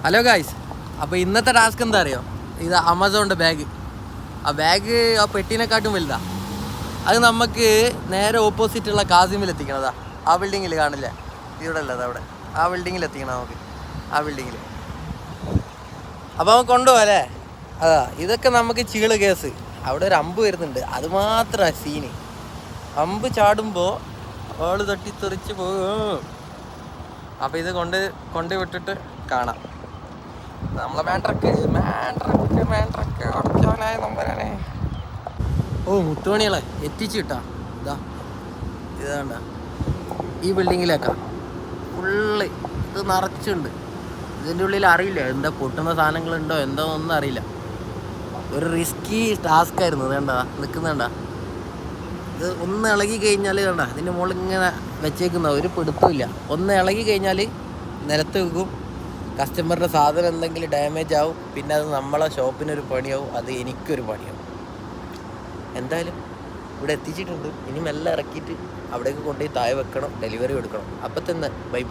Hello guys, അപ്പോൾ ഇന്നത്തെ task എന്താ അറിയോ? ഇത് ആമസോണിൻ്റെ ബാഗ്. ആ ബാഗ് ആ പെട്ടിനെക്കാട്ടും വലുതാ. അത് നമുക്ക് നേരെ ഓപ്പോസിറ്റുള്ള കാസിമിൽ എത്തിക്കണതാ. ആ ബിൽഡിങ്ങിൽ കാണില്ലേ? ഇവിടെ അല്ല, അതവിടെ ആ ബിൽഡിങ്ങിൽ എത്തിക്കണം നമുക്ക്. ആ ബിൽഡിങ്ങിൽ അപ്പോൾ അവൻ കൊണ്ടുപോകല്ലേ. അതാ ഇതൊക്കെ നമുക്ക് ചീള് കേസ്. അവിടെ ഒരു അമ്പ് വരുന്നുണ്ട്, അത് മാത്രമാണ് സീന്. അമ്പ് ചാടുമ്പോൾ ആൾ തട്ടിത്തെറിച്ച് പോകും. അപ്പോൾ ഇത് കൊണ്ട് വിട്ടിട്ട് കാണാം. നമ്മളെ മാൻട്രക്ക് അടച്ചവനായ നമ്പരാണേ. ഓ മുത്തുമണികളെ എത്തിച്ചു കിട്ടാ. ഇതാണ്ട ഈ ബിൽഡിങ്ങിലേക്കാ ഫുള്ള് ഇത് നിറച്ചുണ്ട്. ഇതിൻ്റെ ഉള്ളിൽ അറിയില്ല എന്താ പൊട്ടുന്ന സാധനങ്ങളുണ്ടോ എന്തോന്നൊന്നും അറിയില്ല. ഒരു റിസ്കി ടാസ്ക് ആയിരുന്നു. വേണ്ട നിൽക്കുന്നുണ്ട, ഇത് ഒന്ന് ഇളകി കഴിഞ്ഞാൽ വേണ്ട ഇതിൻ്റെ മുകളിൽ ഇങ്ങനെ വെച്ചേക്കുന്ന ഒരു പിടുത്തമില്ല. ഒന്ന് ഇളകി കഴിഞ്ഞാൽ നിലത്ത് വെക്കും. കസ്റ്റമറുടെ സാധനം എന്തെങ്കിലും ഡാമേജ് ആവും, പിന്നെ അത് നമ്മളെ ഷോപ്പിനൊരു പണിയാവും, അത് എനിക്കൊരു പണിയാവും. എന്തായാലും ഇവിടെ എത്തിച്ചിട്ടുണ്ട്. ഇനി മെല്ലെ ഇറക്കിയിട്ട് അവിടേക്ക് കൊണ്ടുപോയി താഴെ വെക്കണം, ഡെലിവറി കൊടുക്കണം. അപ്പം തന്നെ ബൈ.